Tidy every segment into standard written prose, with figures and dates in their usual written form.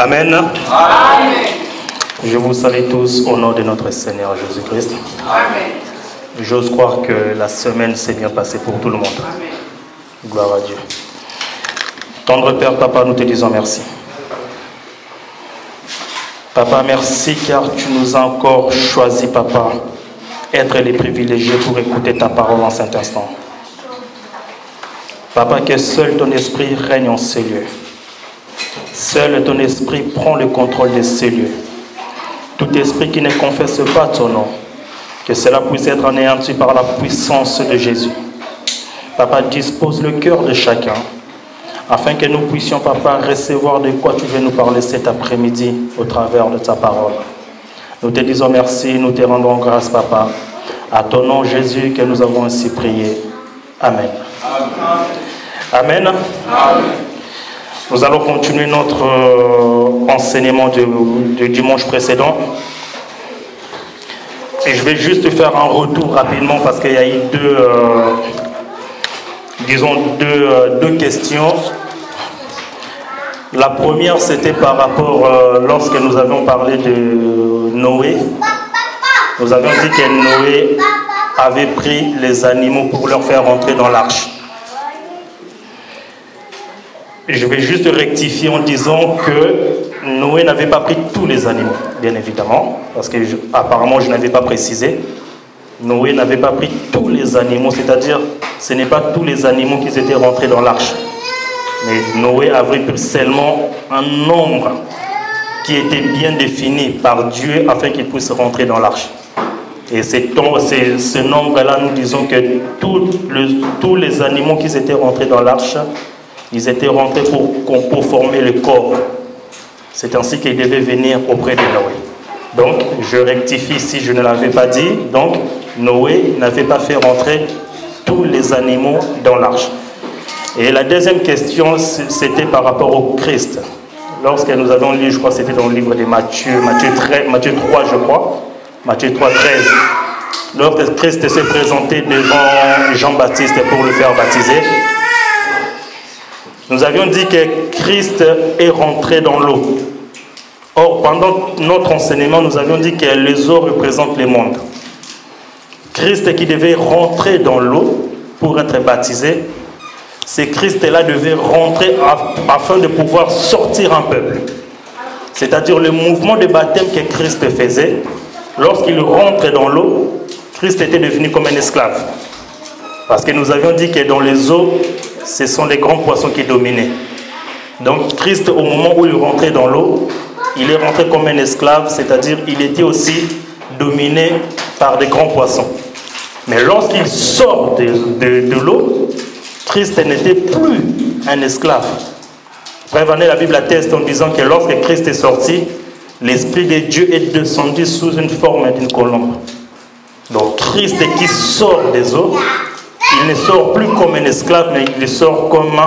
Amen. Amen. Je vous salue tous au nom de notre Seigneur Jésus-Christ. Amen. J'ose croire que la semaine s'est bien passée pour tout le monde. Amen. Gloire à Dieu. Tendre Père, Papa, nous te disons merci. Papa, merci car tu nous as encore choisi, Papa, être les privilégiés pour écouter ta parole en cet instant. Papa, que seul ton esprit règne en ces lieux. Seul ton esprit prend le contrôle de ces lieux. Tout esprit qui ne confesse pas ton nom, que cela puisse être anéanti par la puissance de Jésus. Papa, dispose le cœur de chacun, afin que nous puissions, Papa, recevoir de quoi tu veux nous parler cet après-midi au travers de ta parole. Nous te disons merci, nous te rendons grâce, Papa. À ton nom, Jésus, que nous avons ainsi prié. Amen. Amen. Amen. Amen. Nous allons continuer notre enseignement du dimanche précédent. Et je vais juste faire un retour rapidement parce qu'il y a eu deux questions. La première, c'était par rapport, lorsque nous avions parlé de Noé. Nous avions dit que Noé avait pris les animaux pour leur faire rentrer dans l'arche. Je vais juste rectifier en disant que Noé n'avait pas pris tous les animaux, bien évidemment, parce que apparemment je n'avais pas précisé. Noé n'avait pas pris tous les animaux, c'est-à-dire ce n'est pas tous les animaux qui étaient rentrés dans l'arche. Mais Noé avait pris seulement un nombre qui était bien défini par Dieu afin qu'il puisse rentrer dans l'arche. Et ce nombre-là, nous disons que tous les animaux qui étaient rentrés dans l'arche, ils étaient rentrés pour former le corps. C'est ainsi qu'ils devaient venir auprès de Noé. Donc, je rectifie si je ne l'avais pas dit. Donc, Noé n'avait pas fait rentrer tous les animaux dans l'arche. Et la deuxième question, c'était par rapport au Christ. Lorsque nous avons lu, je crois que c'était dans le livre de Matthieu 3, je crois. Matthieu 3, 13. Lorsque Christ s'est présenté devant Jean-Baptiste pour le faire baptiser, nous avions dit que Christ est rentré dans l'eau. Or, pendant notre enseignement, nous avions dit que les eaux représentent les mondes. Christ qui devait rentrer dans l'eau pour être baptisé, c'est Christ-là devait rentrer afin de pouvoir sortir un peuple. C'est-à-dire le mouvement de baptême que Christ faisait, lorsqu'il rentrait dans l'eau, Christ était devenu comme un esclave. Parce que nous avions dit que dans les eaux, ce sont les grands poissons qui dominaient. Donc Christ, au moment où il rentrait dans l'eau, il est rentré comme un esclave, c'est-à-dire il était aussi dominé par des grands poissons. Mais lorsqu'il sort de l'eau, Christ n'était plus un esclave. Frère Vanet, la Bible atteste en disant que lorsque Christ est sorti, l'Esprit de Dieu est descendu sous une forme d'une colombe. Donc Christ qui sort des eaux, il ne sort plus comme un esclave, mais il sort comme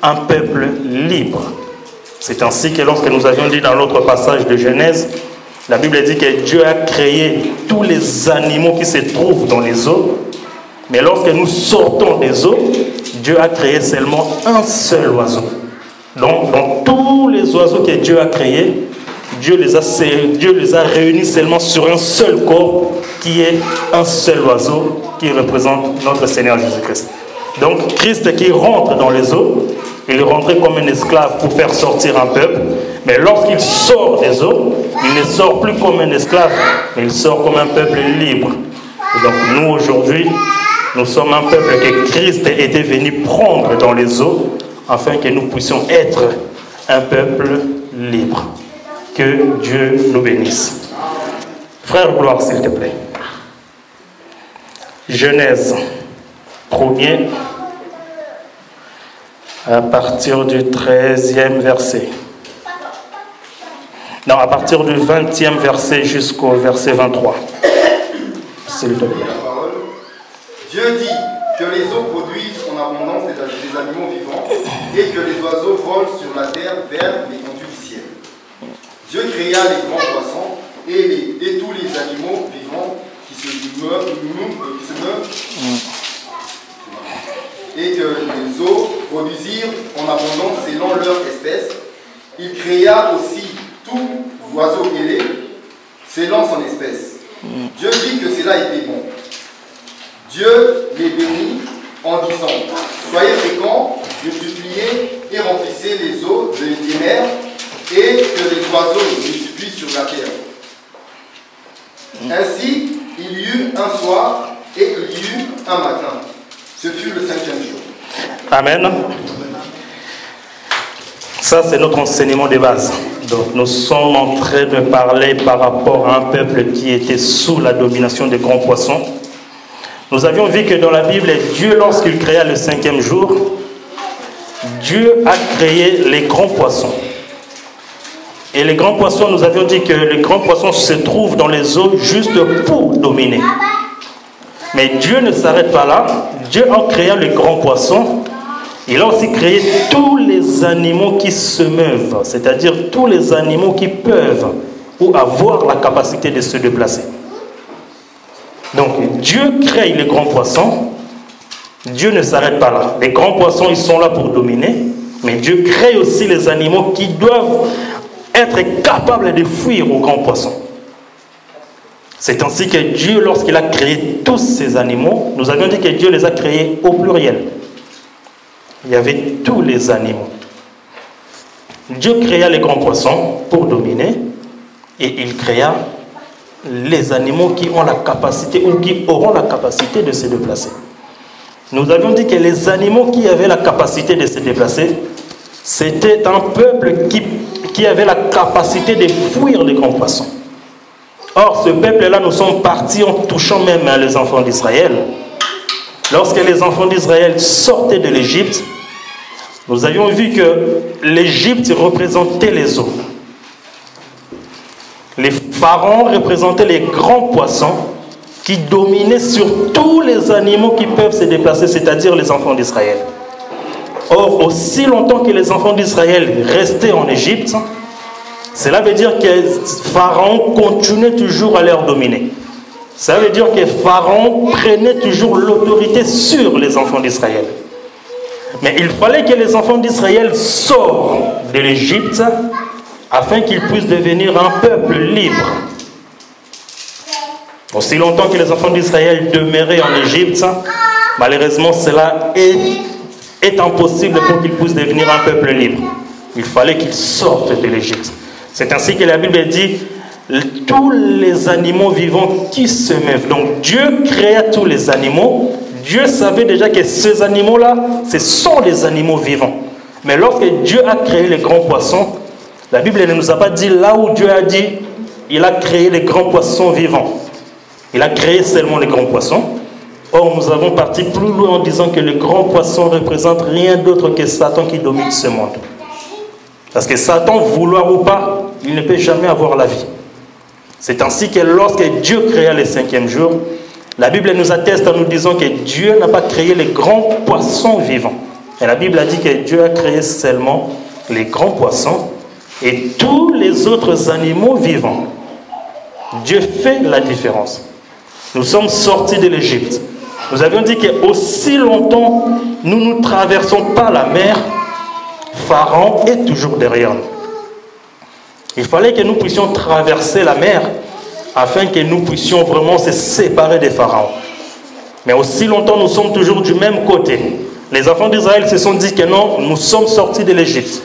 un peuple libre. C'est ainsi que lorsque nous avions dit dans l'autre passage de Genèse, la Bible dit que Dieu a créé tous les animaux qui se trouvent dans les eaux, mais lorsque nous sortons des eaux, Dieu a créé seulement un seul oiseau. Donc, dans tous les oiseaux que Dieu a créés, Dieu les a réunis seulement sur un seul corps, qui est un seul oiseau, qui représente notre Seigneur Jésus-Christ. Donc, Christ qui rentre dans les eaux, il est rentré comme un esclave pour faire sortir un peuple, mais lorsqu'il sort des eaux, il ne sort plus comme un esclave, mais il sort comme un peuple libre. Et donc, nous, aujourd'hui, nous sommes un peuple que Christ était venu prendre dans les eaux, afin que nous puissions être un peuple libre. Que Dieu nous bénisse. Frère Gloire, s'il te plaît. Genèse 1er, à partir du 13e verset. Non, à partir du 20e verset jusqu'au verset 23. S'il te plaît. Dieu dit que les eaux produisent en abondance des animaux vivants et que les oiseaux volent sur la terre vers l'étendue du ciel. Dieu créa les grands poissons et tous les animaux vivants qui se meuvent, et que les eaux produisirent en abondance selon leur espèce. Il créa aussi tout oiseau ailé s'élance en espèces. Dieu vit que cela était bon. Dieu les bénit en disant, soyez féconds, multipliez et remplissez les eaux des mers, et que les oiseaux multiplient sur la terre. Ainsi, il y eut un soir et il y eut un matin. Ce fut le 5e jour. Amen. Ça, c'est notre enseignement de base. Donc, nous sommes en train de parler par rapport à un peuple qui était sous la domination des grands poissons. Nous avions vu que dans la Bible, Dieu, lorsqu'il créa le 5e jour, Dieu a créé les grands poissons. Et les grands poissons, nous avions dit que les grands poissons se trouvent dans les eaux juste pour dominer. Mais Dieu ne s'arrête pas là. Dieu, en créant les grands poissons, il a aussi créé tous les animaux qui se meuvent, c'est-à-dire tous les animaux qui peuvent ou avoir la capacité de se déplacer. Donc Dieu crée les grands poissons. Dieu ne s'arrête pas là. Les grands poissons, ils sont là pour dominer. Mais Dieu crée aussi les animaux qui doivent être capables de fuir aux grands poissons. C'est ainsi que Dieu, lorsqu'il a créé tous ces animaux, nous avions dit que Dieu les a créés au pluriel. Il y avait tous les animaux. Dieu créa les grands poissons pour dominer et il créa les animaux qui ont la capacité ou qui auront la capacité de se déplacer. Nous avions dit que les animaux qui avaient la capacité de se déplacer, c'était un peuple qui avait la capacité de fuir les grands poissons. Or, ce peuple-là, nous sommes partis en touchant même les enfants d'Israël. Lorsque les enfants d'Israël sortaient de l'Égypte, nous avions vu que l'Égypte représentait les eaux. Les pharaons représentaient les grands poissons qui dominaient sur tous les animaux qui peuvent se déplacer, c'est-à-dire les enfants d'Israël. Or, aussi longtemps que les enfants d'Israël restaient en Égypte, cela veut dire que Pharaon continuait toujours à leur dominer. Ça veut dire que Pharaon prenait toujours l'autorité sur les enfants d'Israël. Mais il fallait que les enfants d'Israël sortent de l'Égypte afin qu'ils puissent devenir un peuple libre. Aussi longtemps que les enfants d'Israël demeuraient en Égypte, malheureusement cela est impossible pour qu'ils puissent devenir un peuple libre. Il fallait qu'ils sortent de l'Égypte. C'est ainsi que la Bible dit tous les animaux vivants qui se meuvent. Donc Dieu créa tous les animaux. Dieu savait déjà que ces animaux-là, ce sont les animaux vivants. Mais lorsque Dieu a créé les grands poissons, la Bible ne nous a pas dit là où Dieu a dit, il a créé les grands poissons vivants. Il a créé seulement les grands poissons. Or, nous avons parti plus loin en disant que les grands poissons ne représentent rien d'autre que Satan qui domine ce monde. Parce que Satan, vouloir ou pas, il ne peut jamais avoir la vie. C'est ainsi que lorsque Dieu créa le 5e jour, la Bible nous atteste en nous disant que Dieu n'a pas créé les grands poissons vivants. Et la Bible a dit que Dieu a créé seulement les grands poissons et tous les autres animaux vivants. Dieu fait la différence. Nous sommes sortis de l'Égypte. Nous avions dit que aussi longtemps nous ne traversons pas la mer, Pharaon est toujours derrière nous. Il fallait que nous puissions traverser la mer afin que nous puissions vraiment se séparer des pharaons. Mais aussi longtemps nous sommes toujours du même côté. Les enfants d'Israël se sont dit que non, nous sommes sortis de l'Égypte.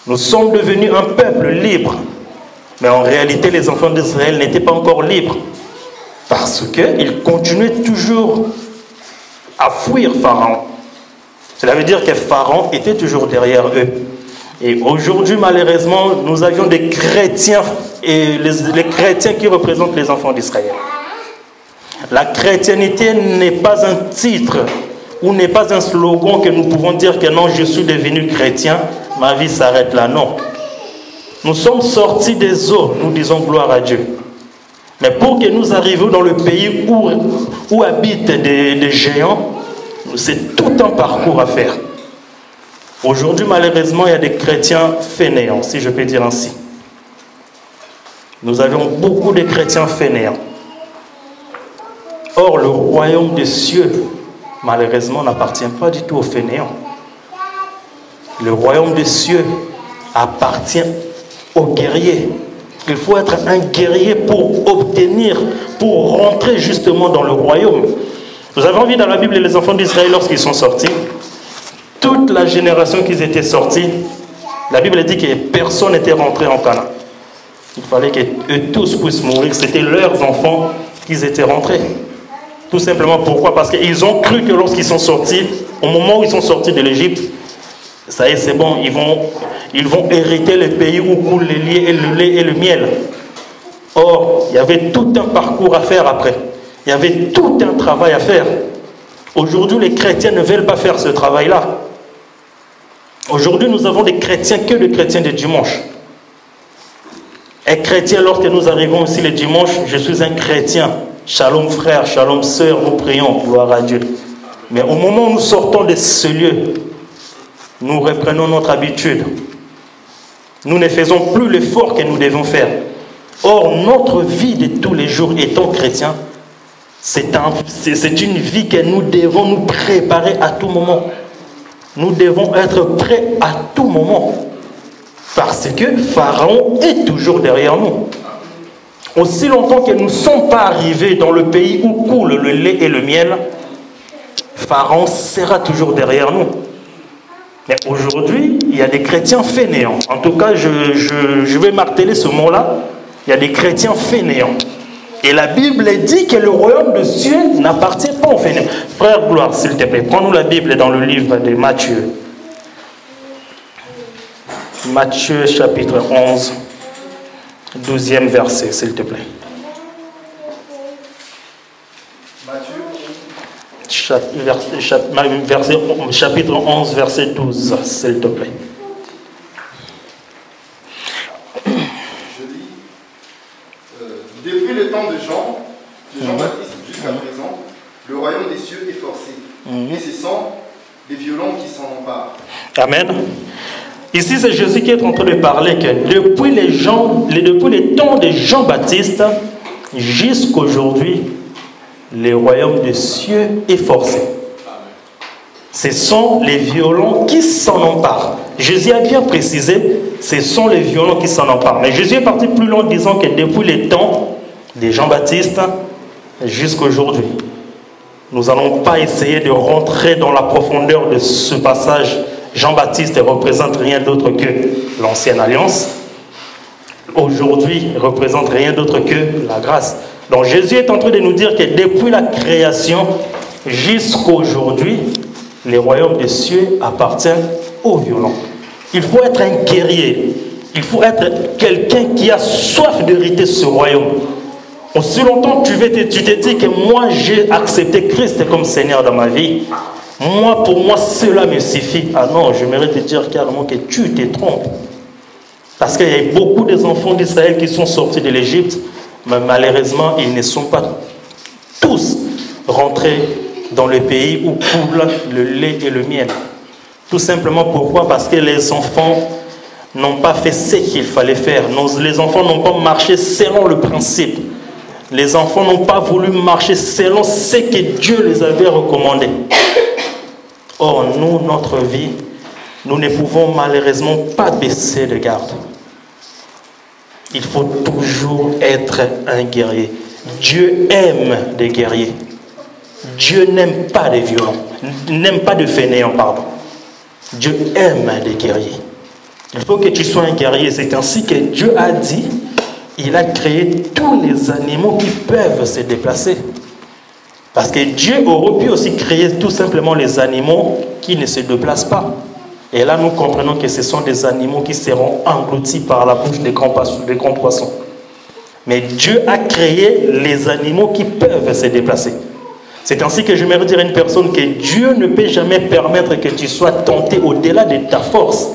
Nous sommes devenus un peuple libre. Mais en réalité, les enfants d'Israël n'étaient pas encore libres. Parce qu'ils continuaient toujours à fuir Pharaon. Cela veut dire que Pharaon était toujours derrière eux. Et aujourd'hui, malheureusement, nous avions des chrétiens, et les chrétiens qui représentent les enfants d'Israël. La chrétienté n'est pas un titre ou n'est pas un slogan que nous pouvons dire que non, je suis devenu chrétien, ma vie s'arrête là. Non. Nous sommes sortis des eaux, nous disons gloire à Dieu. Mais pour que nous arrivions dans le pays où habitent des géants, c'est tout un parcours à faire. Aujourd'hui, malheureusement, il y a des chrétiens fainéants, si je peux dire ainsi. Nous avions beaucoup de chrétiens fainéants. Or, le royaume des cieux, malheureusement, n'appartient pas du tout aux fainéants. Le royaume des cieux appartient aux guerriers, Il faut être un guerrier pour obtenir, pour rentrer justement dans le royaume. Vous avez envie dans la Bible, les enfants d'Israël, lorsqu'ils sont sortis, toute la génération qu'ils étaient sortis, la Bible dit que personne n'était rentré en Canaan. Il fallait qu'eux tous puissent mourir. C'était leurs enfants qu'ils étaient rentrés. Tout simplement pourquoi? Parce qu'ils ont cru que lorsqu'ils sont sortis, au moment où ils sont sortis de l'Égypte, ça y est, c'est bon, ils vont hériter le pays où coule le lait et le miel. Or, il y avait tout un parcours à faire après. Il y avait tout un travail à faire. Aujourd'hui, les chrétiens ne veulent pas faire ce travail-là. Aujourd'hui, nous avons des chrétiens que des chrétiens de dimanche. Un chrétien, lorsque nous arrivons ici le dimanche, je suis un chrétien. Shalom frère, shalom sœur, nous prions, gloire à Dieu. Mais au moment où nous sortons de ce lieu, nous reprenons notre habitude. Nous ne faisons plus l'effort que nous devons faire. Or, notre vie de tous les jours étant chrétien, c'est une vie que nous devons nous préparer à tout moment. Nous devons être prêts à tout moment. Parce que Pharaon est toujours derrière nous. Aussi longtemps que nous ne sommes pas arrivés dans le pays où coule le lait et le miel, Pharaon sera toujours derrière nous. Mais aujourd'hui, il y a des chrétiens fainéants. En tout cas, je vais marteler ce mot-là. Il y a des chrétiens fainéants. Et la Bible dit que le royaume de Dieu n'appartient pas aux fainéants. Frère Gloire, s'il te plaît, prends-nous la Bible dans le livre de Matthieu. Matthieu chapitre 11, 12e verset, s'il te plaît. Chapitre 11, verset 12, s'il te plaît. Je lis, depuis le temps de Jean-Baptiste jusqu'à présent, le royaume des cieux est forcé. Et ce sont les violents qui s'en emparent. Amen. Ici, c'est Jésus qui est en train de parler que depuis les temps de Jean-Baptiste jusqu'aujourd'hui, le royaume des cieux est forcé. Ce sont les violents qui s'en emparent. Jésus a bien précisé, ce sont les violents qui s'en emparent. Mais Jésus est parti plus loin en disant que depuis les temps de Jean-Baptiste jusqu'à aujourd'hui, nous n'allons pas essayer de rentrer dans la profondeur de ce passage. Jean-Baptiste ne représente rien d'autre que l'ancienne alliance. Aujourd'hui, il ne représente rien d'autre que la grâce. Donc Jésus est en train de nous dire que depuis la création jusqu'à aujourd'hui, le royaume des cieux appartient aux violents. Il faut être un guerrier. Il faut être quelqu'un qui a soif d'hériter ce royaume. Aussi longtemps tu te dis que moi j'ai accepté Christ comme Seigneur dans ma vie. Moi, pour moi, cela me suffit. Ah non, je mérite de dire carrément que tu te trompes. Parce qu'il y a beaucoup des enfants d'Israël qui sont sortis de l'Égypte, mais malheureusement, ils ne sont pas tous rentrés dans le pays où coule le lait et le miel. Tout simplement pourquoi? Parce que les enfants n'ont pas fait ce qu'il fallait faire. Les enfants n'ont pas marché selon le principe. Les enfants n'ont pas voulu marcher selon ce que Dieu les avait recommandé. Or, nous, notre vie, nous ne pouvons malheureusement pas baisser de garde. Il faut toujours être un guerrier. Dieu aime des guerriers. Dieu n'aime pas des violents, n'aime pas de fainéants, pardon. Dieu aime des guerriers. Il faut que tu sois un guerrier. C'est ainsi que Dieu a dit, il a créé tous les animaux qui peuvent se déplacer. Parce que Dieu aurait pu aussi créer tout simplement les animaux qui ne se déplacent pas. Et là, nous comprenons que ce sont des animaux qui seront engloutis par la bouche des grands poissons. Mais Dieu a créé les animaux qui peuvent se déplacer. C'est ainsi que je me dire à une personne que Dieu ne peut jamais permettre que tu sois tenté au-delà de ta force.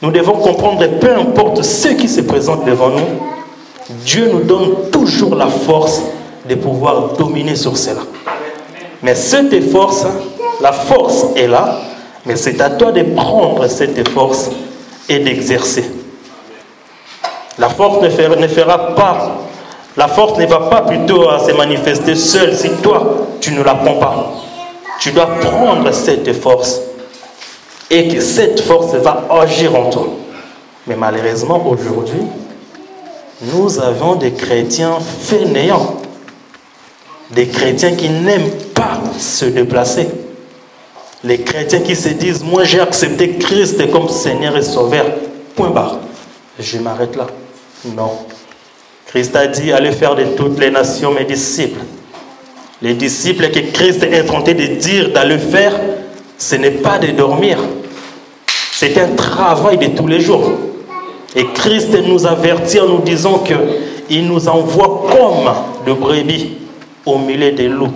Nous devons comprendre, peu importe ce qui se présente devant nous, Dieu nous donne toujours la force de pouvoir dominer sur cela. Mais cette force, la force est là, mais c'est à toi de prendre cette force et d'exercer. La force ne fera pas, la force ne va pas plutôt se manifester seule si toi, tu ne la prends pas. Tu dois prendre cette force et que cette force va agir en toi. Mais malheureusement, aujourd'hui, Nous avons des chrétiens fainéants. Des chrétiens qui n'aiment pas se déplacer. Les chrétiens qui se disent, moi j'ai accepté Christ comme Seigneur et Sauveur. Point barre. Je m'arrête là. Non. Christ a dit, allez faire de toutes les nations mes disciples. Les disciples que Christ est en train de dire d'aller faire, ce n'est pas de dormir. C'est un travail de tous les jours. Et Christ nous avertit en nous disant qu'il nous envoie comme de brebis au milieu des loups.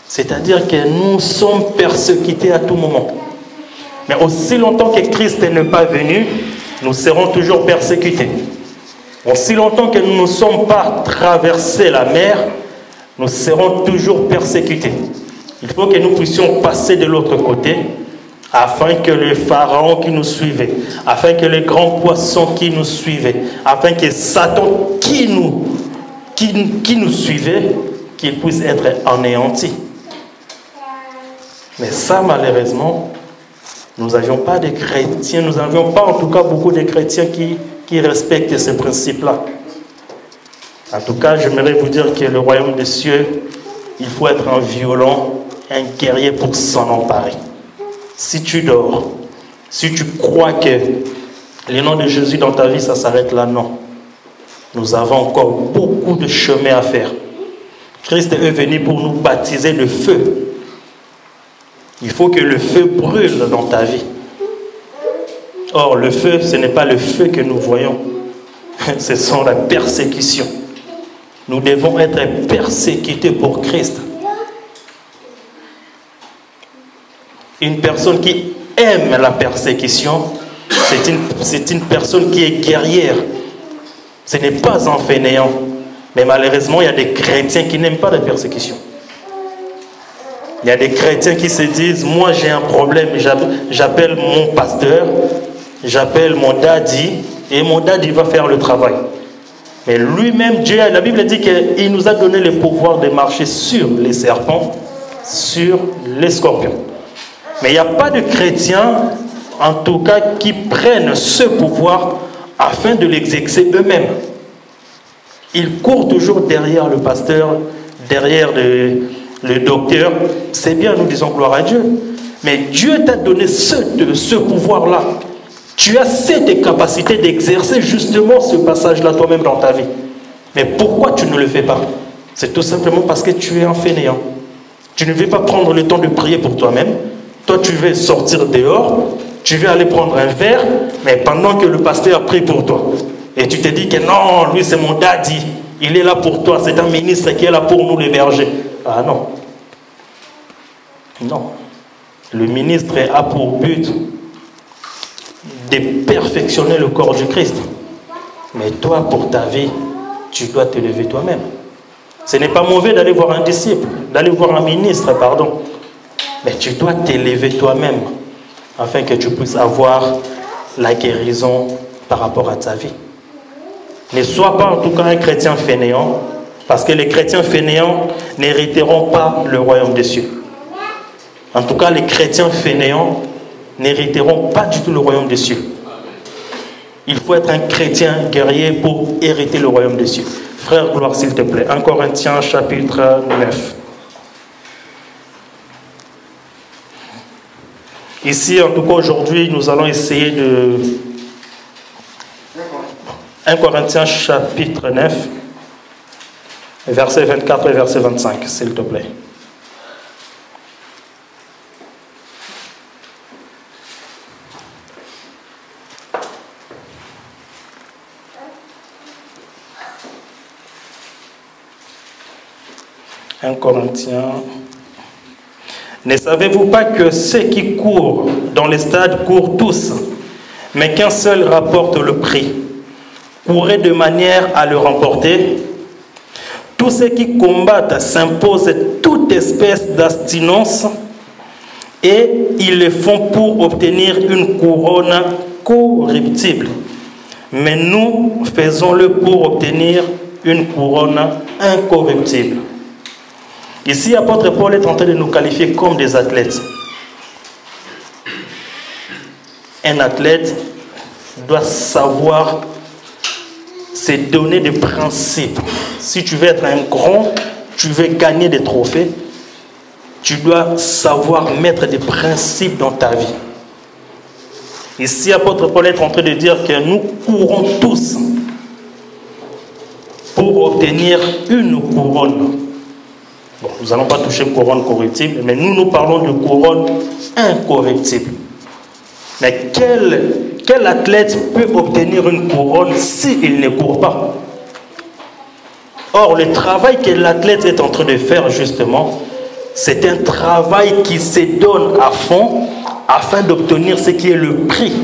C'est-à-dire que nous sommes persécutés à tout moment. Mais aussi longtemps que Christ n'est pas venu, nous serons toujours persécutés. Aussi longtemps que nous ne sommes pas traversés la mer, nous serons toujours persécutés. Il faut que nous puissions passer de l'autre côté, afin que les pharaons qui nous suivaient, afin que les grands poissons qui nous suivaient, afin que Satan qui nous suivait, qu'il puisse être anéanti. Mais ça, malheureusement, nous n'avions pas de chrétiens, nous n'avions pas en tout cas beaucoup de chrétiens qui respectent ces principes-là. En tout cas, j'aimerais vous dire que le royaume des cieux, il faut être un violent, un guerrier pour s'en emparer. Si tu dors, si tu crois que le nom de Jésus dans ta vie, ça s'arrête là, non. Nous avons encore beaucoup de chemin à faire. Christ est venu pour nous baptiser de feu. Il faut que le feu brûle dans ta vie. Or, le feu, ce n'est pas le feu que nous voyons. Ce sont la persécution. Nous devons être persécutés pour Christ. Une personne qui aime la persécution, c'est une personne qui est guerrière. Ce n'est pas un fainéant. Mais malheureusement, il y a des chrétiens qui n'aiment pas la persécution. Il y a des chrétiens qui se disent, moi j'ai un problème, j'appelle mon pasteur, j'appelle mon daddy, et mon daddy va faire le travail. Mais lui-même, Dieu, la Bible dit qu'il nous a donné le pouvoir de marcher sur les serpents, sur les scorpions. Mais il n'y a pas de chrétiens, en tout cas, qui prennent ce pouvoir afin de l'exercer eux-mêmes. Ils courent toujours derrière le pasteur, derrière le docteur. C'est bien, nous disons gloire à Dieu. Mais Dieu t'a donné ce pouvoir-là. Tu as cette capacité d'exercer justement ce passage-là toi-même dans ta vie. Mais pourquoi tu ne le fais pas? C'est tout simplement parce que tu es un fainéant. Tu ne veux pas prendre le temps de prier pour toi-même. Toi, tu veux sortir dehors, tu veux aller prendre un verre, mais pendant que le pasteur prie pour toi. Et tu te dis que non, lui c'est mon daddy, il est là pour toi, c'est un ministre qui est là pour nous les bergers. Ah non. Non. Le ministre a pour but de perfectionner le corps du Christ. Mais toi, pour ta vie, tu dois te lever toi-même. Ce n'est pas mauvais d'aller voir un disciple, d'aller voir un ministre, pardon. Mais tu dois t'élever toi-même afin que tu puisses avoir la guérison par rapport à ta vie. Ne sois pas en tout cas un chrétien fainéant, parce que les chrétiens fainéants n'hériteront pas le royaume des cieux. En tout cas, les chrétiens fainéants n'hériteront pas du tout le royaume des cieux. Il faut être un chrétien guerrier pour hériter le royaume des cieux. Frère, gloire s'il te plaît. 1 Corinthiens chapitre 9. Ici, en tout cas aujourd'hui, nous allons essayer de... 1 Corinthiens chapitre 9, verset 24 et verset 25, s'il te plaît. « 1 Corinthiens... Ne savez-vous pas que ceux qui courent dans les stades courent tous, mais qu'un seul rapporte le prix? Courez de manière à le remporter. Tous ceux qui combattent s'imposent toute espèce d'abstinence et ils le font pour obtenir une couronne corruptible. Mais nous faisons-le pour obtenir une couronne incorruptible. » Ici, l'apôtre Paul est en train de nous qualifier comme des athlètes. Un athlète doit savoir c'est donner des principes. Si tu veux être un grand, tu veux gagner des trophées, tu dois savoir mettre des principes dans ta vie. Ici, l'apôtre Paul est en train de dire que nous courons tous pour obtenir une couronne. Bon, nous n'allons pas toucher une couronne corruptible, mais nous parlons de couronne incorruptible. Mais quel athlète peut obtenir une couronne s'il ne court pas? Or, le travail que l'athlète est en train de faire, justement, c'est un travail qui se donne à fond afin d'obtenir ce qui est le prix.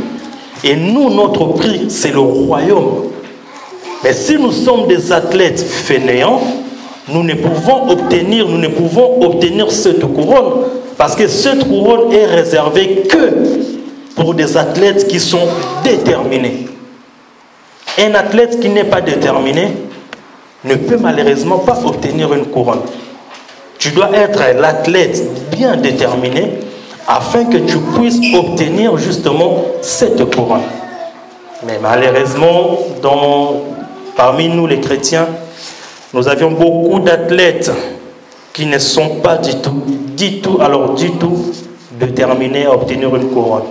Et nous, notre prix, c'est le royaume. Mais si nous sommes des athlètes fainéants, nous ne pouvons obtenir cette couronne, parce que cette couronne est réservée que pour des athlètes qui sont déterminés. Un athlète qui n'est pas déterminé ne peut malheureusement pas obtenir une couronne. Tu dois être l'athlète bien déterminé afin que tu puisses obtenir justement cette couronne. Mais malheureusement, parmi nous les chrétiens, nous avions beaucoup d'athlètes qui ne sont pas du tout déterminés à obtenir une couronne.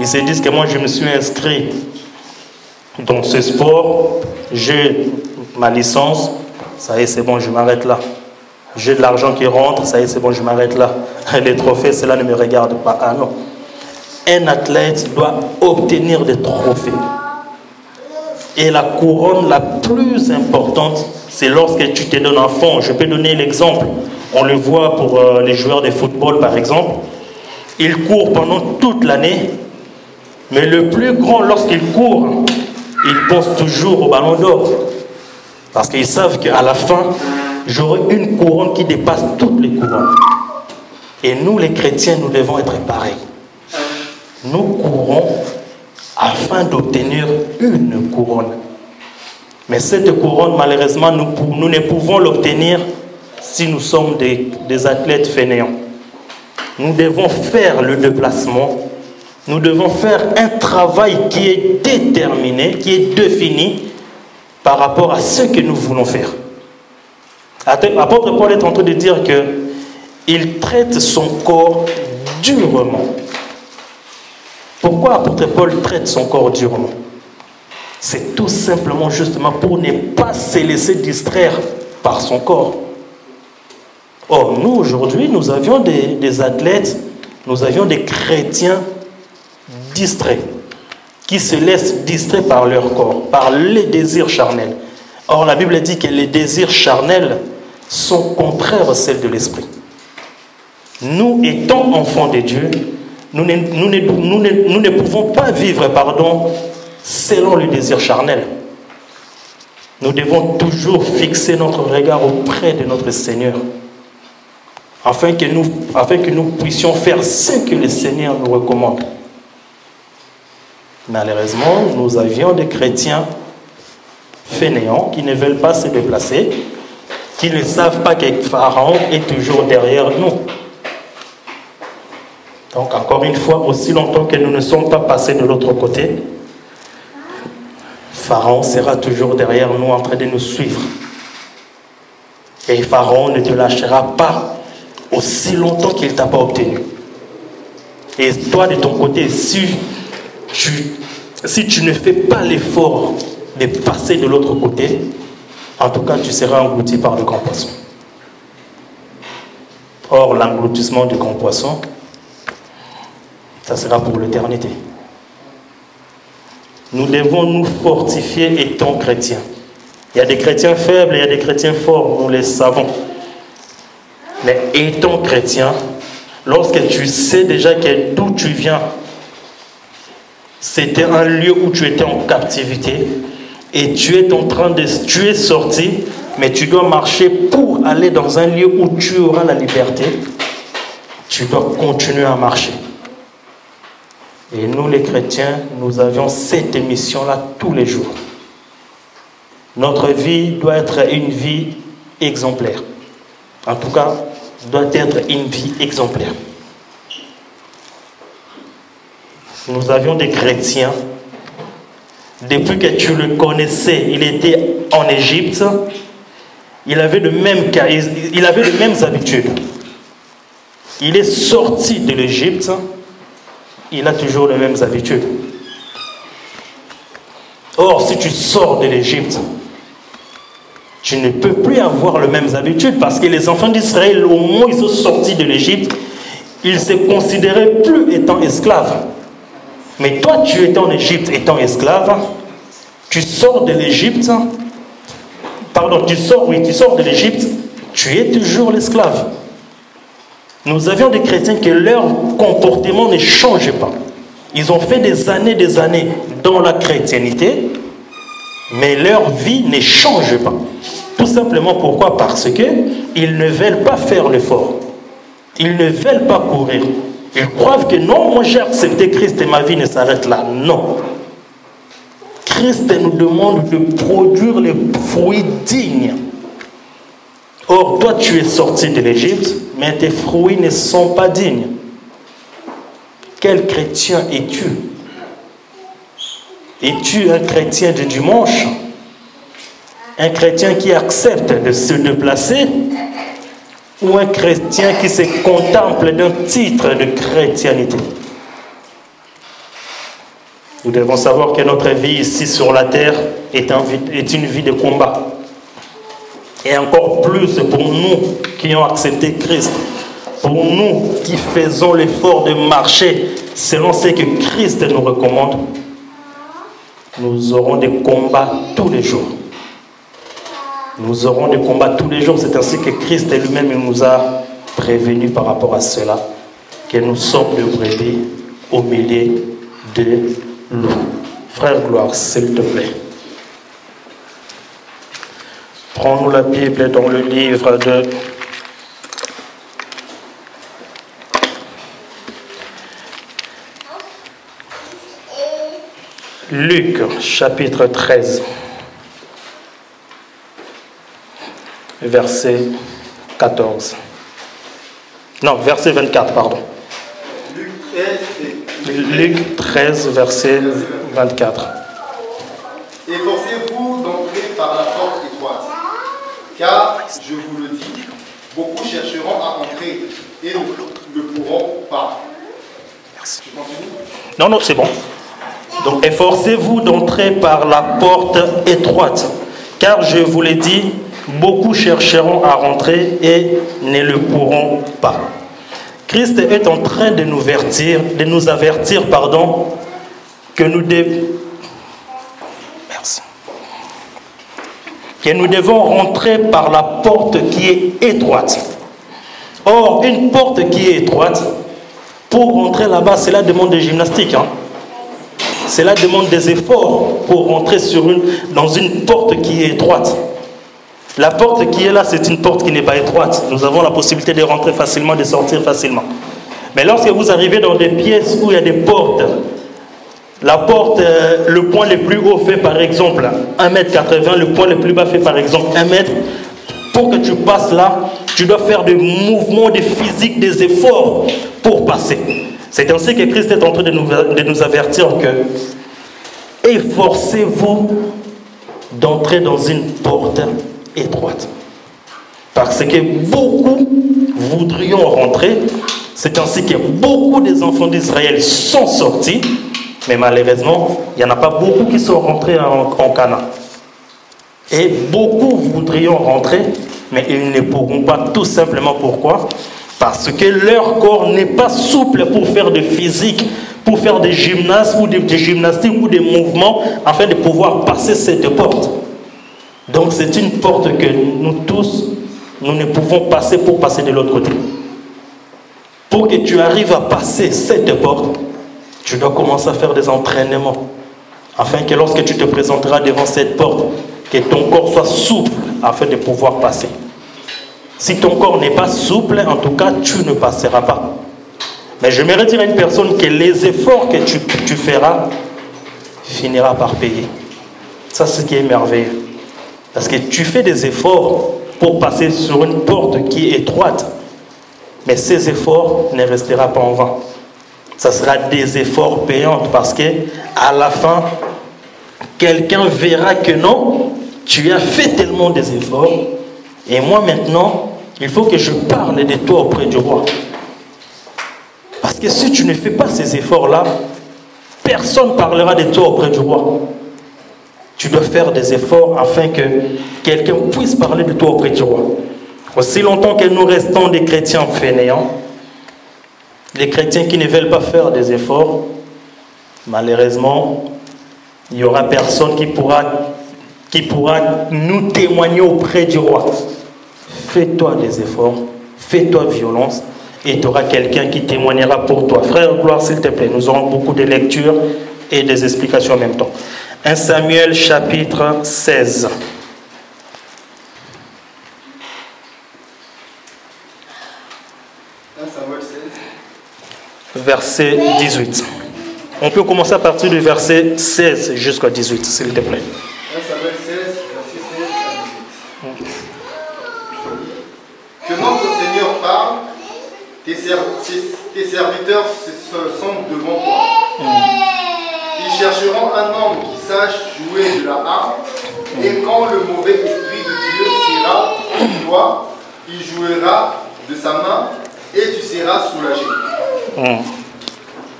Ils se disent que moi je me suis inscrit dans ce sport, j'ai ma licence, ça y est, c'est bon, je m'arrête là. J'ai de l'argent qui rentre, ça y est, c'est bon, je m'arrête là. Les trophées, cela ne me regarde pas. Ah non. Un athlète doit obtenir des trophées. Et la couronne la plus importante, c'est lorsque tu te donnes un fond. Je peux donner l'exemple. On le voit pour les joueurs de football, par exemple. Ils courent pendant toute l'année. Mais le plus grand, lorsqu'ils courent, ils pensent toujours au ballon d'or. Parce qu'ils savent qu'à la fin, j'aurai une couronne qui dépasse toutes les couronnes. Et nous, les chrétiens, nous devons être pareils. Nous courons afin d'obtenir une couronne. Mais cette couronne, malheureusement, nous ne pouvons l'obtenir si nous sommes des athlètes fainéants. Nous devons faire le déplacement. Nous devons faire un travail qui est déterminé, qui est défini par rapport à ce que nous voulons faire. L'apôtre Paul est en train de dire qu'il traite son corps durement. Pourquoi l'apôtre Paul traite son corps durement? C'est tout simplement justement pour ne pas se laisser distraire par son corps. Or, nous aujourd'hui, nous avions des athlètes, nous avions des chrétiens distraits, qui se laissent distraire par leur corps, par les désirs charnels. Or, la Bible dit que les désirs charnels sont contraires à celles de l'esprit. Nous, étant enfants de Dieu, nous ne pouvons pas vivre, selon le désir charnel. Nous devons toujours fixer notre regard auprès de notre Seigneur, afin que nous puissions faire ce que le Seigneur nous recommande. Malheureusement, nous avions des chrétiens fainéants qui ne veulent pas se déplacer, qui ne savent pas que Pharaon est toujours derrière nous. Donc, encore une fois, aussi longtemps que nous ne sommes pas passés de l'autre côté, Pharaon sera toujours derrière nous en train de nous suivre. Et Pharaon ne te lâchera pas aussi longtemps qu'il ne t'a pas obtenu. Et toi, de ton côté, si tu ne fais pas l'effort de passer de l'autre côté, en tout cas, tu seras englouti par le grand poisson. Or, l'engloutissement du grand poisson, ça sera pour l'éternité. Nous devons nous fortifier étant chrétiens. Il y a des chrétiens faibles et il y a des chrétiens forts, nous les savons. Mais étant chrétien, lorsque tu sais déjà d'où tu viens, c'était un lieu où tu étais en captivité et tu es sorti, mais tu dois marcher pour aller dans un lieu où tu auras la liberté. Tu dois continuer à marcher. Et nous les chrétiens, nous avions cette mission-là tous les jours. Notre vie doit être une vie exemplaire. En tout cas, doit être une vie exemplaire. Nous avions des chrétiens depuis que tu le connaissais, il était en Égypte, il avait les mêmes habitudes. Il est sorti de l'Égypte, il a toujours les mêmes habitudes. Or, si tu sors de l'Égypte, tu ne peux plus avoir les mêmes habitudes parce que les enfants d'Israël, au moment où ils sont sortis de l'Égypte, ils ne se considéraient plus étant esclaves. Mais toi, tu étais en Égypte étant esclave, tu sors de l'Égypte, tu sors de l'Égypte, tu es toujours l'esclave. Nous avions des chrétiens que leur comportement ne changeait pas. Ils ont fait des années dans la chrétienté, mais leur vie ne change pas. Tout simplement pourquoi? Parce qu'ils ne veulent pas faire l'effort. Ils ne veulent pas courir. Ils croient que non, moi j'ai accepté Christ et ma vie ne s'arrête là. Non. Christ nous demande de produire les fruits dignes. Or, toi tu es sorti de l'Égypte, mais tes fruits ne sont pas dignes. Quel chrétien es-tu? Es-tu un chrétien du dimanche? Un chrétien qui accepte de se déplacer? Ou un chrétien qui se contemple d'un titre de chrétienté? Nous devons savoir que notre vie ici sur la terre est une vie de combat. Et encore plus pour nous qui avons accepté Christ. Pour nous qui faisons l'effort de marcher selon ce que Christ nous recommande, nous aurons des combats tous les jours. Nous aurons des combats tous les jours. C'est ainsi que Christ lui-même nous a prévenus par rapport à cela, que nous sommes de brebis au milieu de loups. Frère Gloire, s'il te plaît. Prends-nous la Bible dans le livre de Luc, chapitre 13, verset 14. Non, verset 24, pardon. Luc 13, verset 24. Efforcez-vous d'entrer par la porte étroite, car, je vous le dis, beaucoup chercheront à entrer et ne pourront pas. Merci. Non, c'est bon. Donc, efforcez-vous d'entrer par la porte étroite, car je vous l'ai dit, beaucoup chercheront à rentrer et ne le pourront pas. Christ est en train de nous avertir, que nous devons rentrer par la porte qui est étroite. Or, une porte qui est étroite, pour rentrer là-bas, cela demande des gymnastiques. Cela demande des efforts pour rentrer dans une porte qui est étroite. La porte qui est là, c'est une porte qui n'est pas étroite. Nous avons la possibilité de rentrer facilement, de sortir facilement. Mais lorsque vous arrivez dans des pièces où il y a des portes, la porte, le point le plus haut fait par exemple 1,80 m, le point le plus bas fait par exemple 1 mètre. Pour que tu passes là, tu dois faire des mouvements, des physiques, des efforts pour passer. C'est ainsi que Christ est en train de nous avertir que efforcez-vous d'entrer dans une porte étroite. Parce que beaucoup voudrions rentrer. C'est ainsi que beaucoup des enfants d'Israël sont sortis. Mais malheureusement, il n'y en a pas beaucoup qui sont rentrés en Canaan. Et beaucoup voudrions rentrer, mais ils ne pourront pas. Tout simplement pourquoi? Parce que leur corps n'est pas souple pour faire de physique, pour faire des gymnases ou des gymnastiques ou des mouvements afin de pouvoir passer cette porte. Donc c'est une porte que nous tous, nous ne pouvons passer pour passer de l'autre côté. Pour que tu arrives à passer cette porte, tu dois commencer à faire des entraînements. Afin que lorsque tu te présenteras devant cette porte, que ton corps soit souple afin de pouvoir passer. Si ton corps n'est pas souple, en tout cas, tu ne passeras pas. Mais j'aimerais dire à une personne que les efforts que tu feras finira par payer. Ça, c'est ce qui est merveilleux. Parce que tu fais des efforts pour passer sur une porte qui est étroite. Mais ces efforts ne resteront pas en vain. Ça sera des efforts payants parce que à la fin, quelqu'un verra que non, tu as fait tellement des efforts, et moi maintenant, il faut que je parle de toi auprès du roi. Parce que si tu ne fais pas ces efforts-là, personne ne parlera de toi auprès du roi. Tu dois faire des efforts afin que quelqu'un puisse parler de toi auprès du roi. Aussi longtemps que nous restons des chrétiens fainéants, les chrétiens qui ne veulent pas faire des efforts, malheureusement, il n'y aura personne qui pourra nous témoigner auprès du roi. Fais-toi des efforts, fais-toi violence, et tu auras quelqu'un qui témoignera pour toi. Frère, gloire, s'il te plaît, nous aurons beaucoup de lectures et des explications en même temps. 1 Samuel chapitre 16. Verset 18. On peut commencer à partir du verset 16 jusqu'à 18, s'il te plaît. 1 Samuel 16, verset 16 à 18. Que notre Seigneur parle, tes serviteurs sont devant toi. Ils chercheront un homme qui sache jouer de la harpe, et quand le mauvais esprit de Dieu sera sur toi, il jouera de sa main, et tu seras soulagé.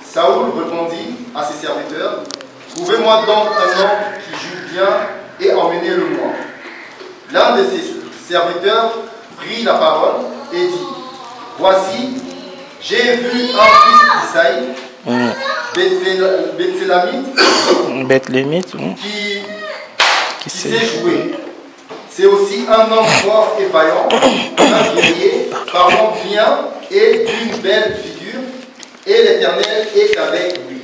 Saoul répondit à ses serviteurs, trouvez-moi donc un homme qui joue bien et emmenez-le-moi. L'un de ses serviteurs prit la parole et dit, voici, j'ai vu un fils d'Isaïe, Bethlémite, qui sait jouer. C'est aussi un homme fort et vaillant, un guerrier, parlant bien et d'une belle figure, et l'Éternel est avec lui.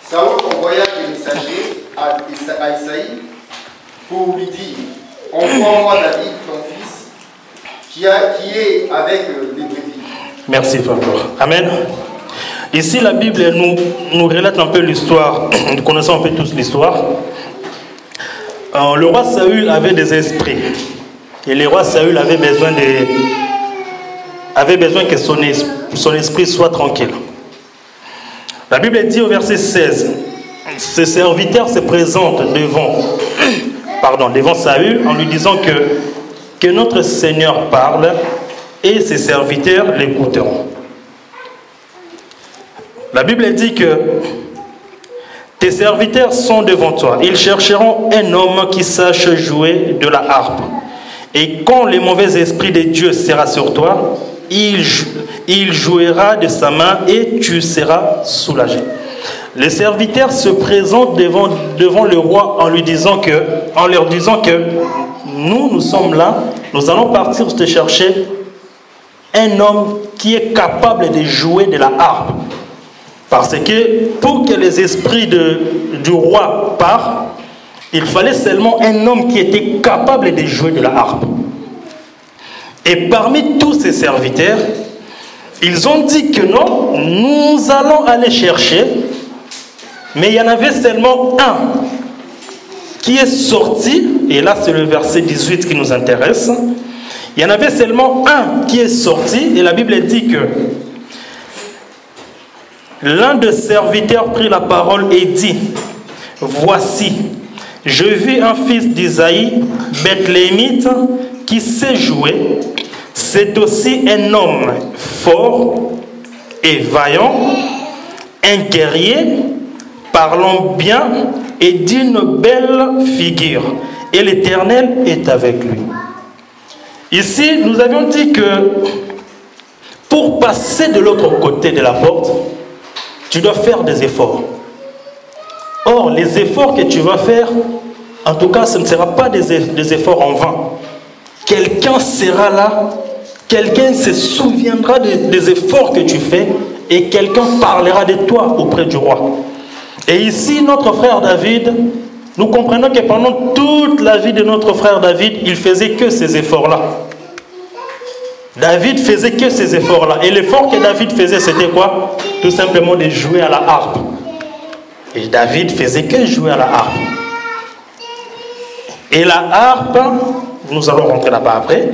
Saoul envoya des messagers à Isaïe pour lui dire, envoie-moi David, ton fils, qui est avec les brebis. Merci, frère. Amen. Ici, la Bible nous relate un peu l'histoire. Nous connaissons un peu tous l'histoire. Le roi Saül avait des esprits. Et le roi Saül avait besoin que son esprit soit tranquille. La Bible dit au verset 16, ses serviteurs se présentent devant Saül en lui disant que notre Seigneur parle et ses serviteurs l'écouteront. La Bible dit que tes serviteurs sont devant toi. Ils chercheront un homme qui sache jouer de la harpe. Et quand le mauvais esprit de Dieu sera sur toi, il jouera de sa main et tu seras soulagé. Les serviteurs se présentent devant le roi en leur disant que nous sommes là, nous allons partir te chercher un homme qui est capable de jouer de la harpe. Parce que pour que les esprits du roi partent, il fallait seulement un homme qui était capable de jouer de la harpe. Et parmi tous ces serviteurs, ils ont dit que non, nous allons aller chercher, mais il y en avait seulement un qui est sorti, et là c'est le verset 18 qui nous intéresse. Il y en avait seulement un qui est sorti, et la Bible dit que l'un des serviteurs prit la parole et dit, voici, je vis un fils d'Isaïe, Bethlémite, qui sait jouer. C'est aussi un homme fort et vaillant, un guerrier, parlant bien et d'une belle figure. Et l'Éternel est avec lui. Ici, nous avions dit que pour passer de l'autre côté de la porte, tu dois faire des efforts. Or, les efforts que tu vas faire, en tout cas, ce ne sera pas des efforts en vain. Quelqu'un sera là, quelqu'un se souviendra des efforts que tu fais et quelqu'un parlera de toi auprès du roi. Et ici, notre frère David, nous comprenons que pendant toute la vie de notre frère David, il faisait que ces efforts-là. David faisait que ces efforts-là. Et l'effort que David faisait, c'était quoi? Tout simplement de jouer à la harpe. Et David faisait que jouer à la harpe. Et la harpe, nous allons rentrer là-bas après,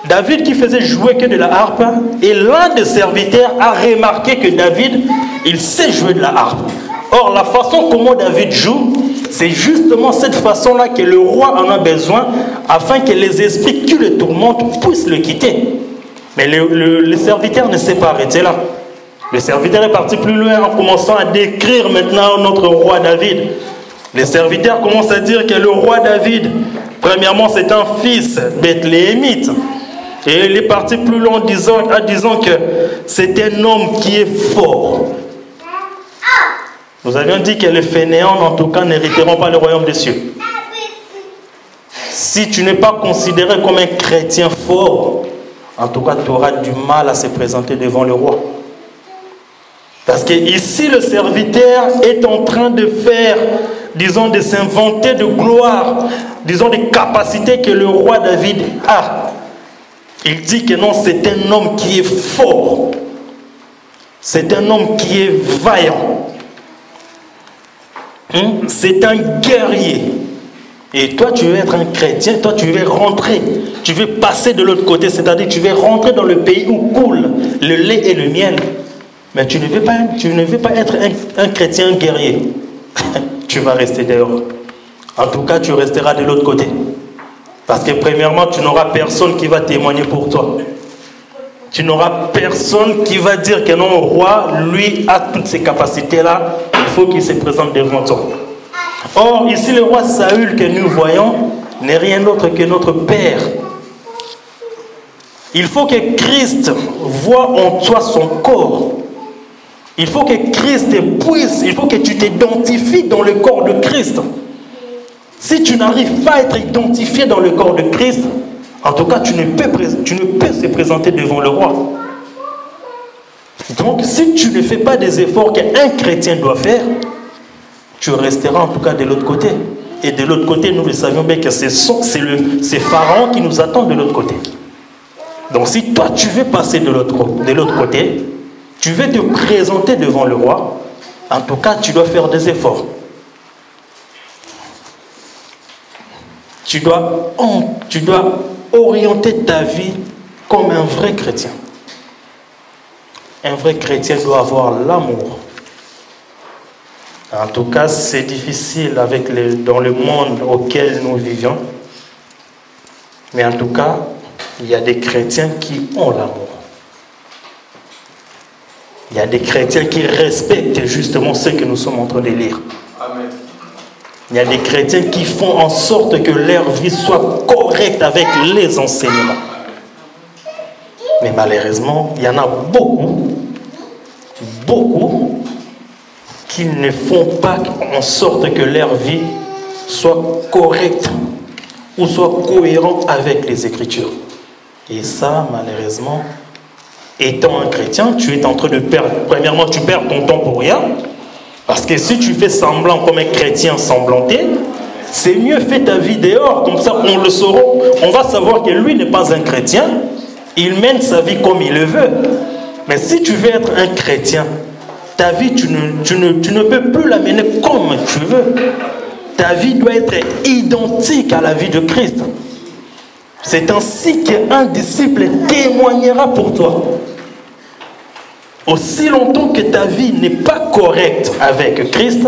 David qui faisait jouer que de la harpe, et l'un des serviteurs a remarqué que David, il sait jouer de la harpe. Or, la façon comment David joue, c'est justement cette façon-là que le roi en a besoin afin que les esprits qui le tourmentent puissent le quitter. Mais le serviteur ne s'est pas arrêté là. Le serviteur est parti plus loin en commençant à décrire maintenant notre roi David. Les serviteurs commencent à dire que le roi David, premièrement, c'est un fils bethléemite. Et il est parti plus loin en disant que c'est un homme qui est fort. Nous avions dit que les fainéants, en tout cas, n'hériteront pas le royaume des cieux. Si tu n'es pas considéré comme un chrétien fort, en tout cas, tu auras du mal à se présenter devant le roi. Parce que ici, le serviteur est en train de faire, disons, de s'inventer de gloire, disons, des capacités que le roi David a. Il dit que non, c'est un homme qui est fort. C'est un homme qui est vaillant. C'est un guerrier. Et toi, tu veux être un chrétien, toi, tu veux rentrer. Tu veux passer de l'autre côté, c'est-à-dire tu veux rentrer dans le pays où coule le lait et le miel. Mais tu ne veux pas être un chrétien guerrier. Tu vas rester dehors. En tout cas, tu resteras de l'autre côté. Parce que premièrement, tu n'auras personne qui va témoigner pour toi. Tu n'auras personne qui va dire que non, le roi, lui, a toutes ces capacités-là. Il faut qu'il se présente devant toi. Or, ici, le roi Saül que nous voyons n'est rien d'autre que notre Père. Il faut que Christ voie en toi son corps. Il faut que Christ puisse, il faut que tu t'identifies dans le corps de Christ. Si tu n'arrives pas à être identifié dans le corps de Christ, en tout cas, tu ne peux se présenter devant le roi. Donc, si tu ne fais pas des efforts qu'un chrétien doit faire, tu resteras en tout cas de l'autre côté. Et de l'autre côté, nous le savions bien que c'est Pharaon qui nous attend de l'autre côté. Donc, si toi, tu veux passer de l'autre côté, tu veux te présenter devant le roi, en tout cas, tu dois faire des efforts. Tu dois orienter ta vie comme un vrai chrétien. Un vrai chrétien doit avoir l'amour. En tout cas, c'est difficile dans le monde auquel nous vivons. Mais en tout cas, il y a des chrétiens qui ont l'amour. Il y a des chrétiens qui respectent justement ce que nous sommes en train de lire. Amen. Il y a des chrétiens qui font en sorte que leur vie soit correcte avec les enseignements. Mais malheureusement, il y en a beaucoup qui ne font pas en sorte que leur vie soit correcte ou soit cohérente avec les Écritures. Et ça, malheureusement, étant un chrétien, tu es en train de perdre. Premièrement, tu perds ton temps pour rien. Parce que si tu fais semblant comme un chrétien semblanté, c'est mieux fais ta vie dehors. Comme ça, on le saura. On va savoir que lui n'est pas un chrétien. Il mène sa vie comme il le veut. Mais si tu veux être un chrétien, ta vie, tu ne peux plus la mener comme tu veux. Ta vie doit être identique à la vie de Christ. C'est ainsi qu'un disciple témoignera pour toi. Aussi longtemps que ta vie n'est pas correcte avec Christ,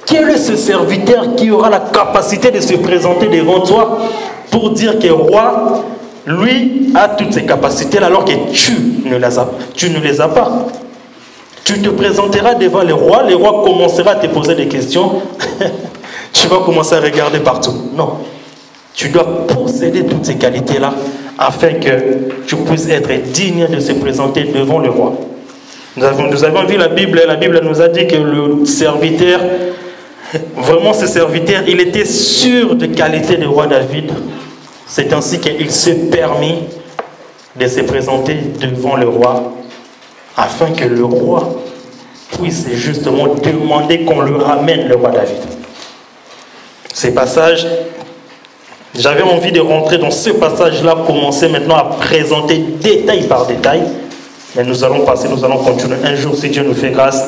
quel est ce serviteur qui aura la capacité de se présenter devant toi pour dire que roi, lui, a toutes ses capacités alors que tu ne les as pas. Tu te présenteras devant le roi commencera à te poser des questions, tu vas commencer à regarder partout. Non, tu dois posséder toutes ces qualités-là afin que tu puisses être digne de se présenter devant le roi. Nous avons vu la Bible nous a dit que le serviteur, vraiment ce serviteur, il était sûr de qualité du roi David. C'est ainsi qu'il s'est permis de se présenter devant le roi afin que le roi puisse justement demander qu'on lui ramène le roi David. Ces passages, j'avais envie de rentrer dans ce passage-là, commencer maintenant à présenter détail par détail. Mais nous allons continuer un jour, si Dieu nous fait grâce,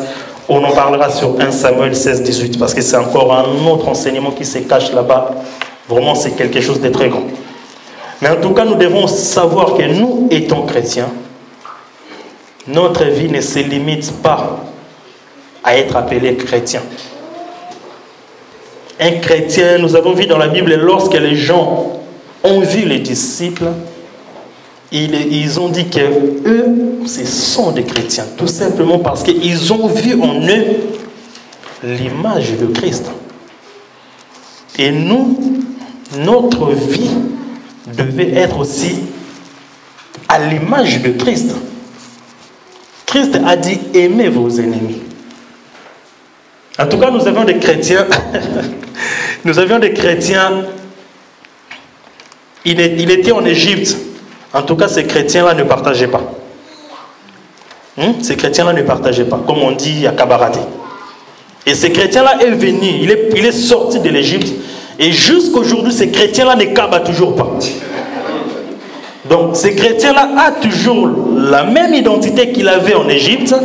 on en parlera sur 1 Samuel 16, 18, parce que c'est encore un autre enseignement qui se cache là-bas. Vraiment, c'est quelque chose de très grand. Mais en tout cas, nous devons savoir que nous, étant chrétiens, notre vie ne se limite pas à être appelé chrétien. Un chrétien, nous avons vu dans la Bible, lorsque les gens ont vu les disciples, ils ont dit que eux, ce sont des chrétiens, tout simplement parce qu'ils ont vu en eux l'image de Christ. Et nous, notre vie devait être aussi à l'image de Christ. Christ a dit aimez vos ennemis. En tout cas, nous avions des chrétiens, il était en Égypte. En tout cas, ces chrétiens-là ne partageaient pas. Ces chrétiens-là ne partageaient pas, comme on dit à Kabarate. Et ces chrétiens-là est venu, il est sorti de l'Égypte. Et jusqu'aujourd'hui, ces chrétiens-là ne cabent toujours pas. Donc, ces chrétiens-là a toujours la même identité qu'il avait en Égypte.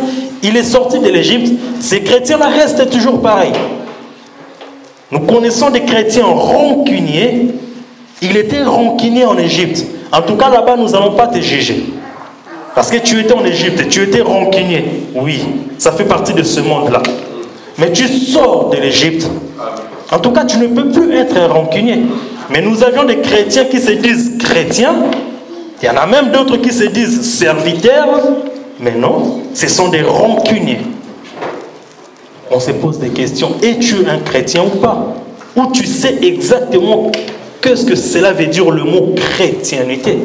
Il est sorti de l'Égypte. Ces chrétiens-là restent toujours pareils. Nous connaissons des chrétiens rancuniers. Il était rancunier en Égypte. En tout cas, là-bas, nous n'allons pas te juger. Parce que tu étais en Égypte, tu étais rancunier. Oui, ça fait partie de ce monde-là. Mais tu sors de l'Égypte. En tout cas, tu ne peux plus être rancunier. Mais nous avions des chrétiens qui se disent chrétiens. Il y en a même d'autres qui se disent serviteurs. Mais non, ce sont des rancuniers. On se pose des questions. Es-tu un chrétien ou pas? Ou tu sais exactement qu'est-ce que cela veut dire le mot chrétienté?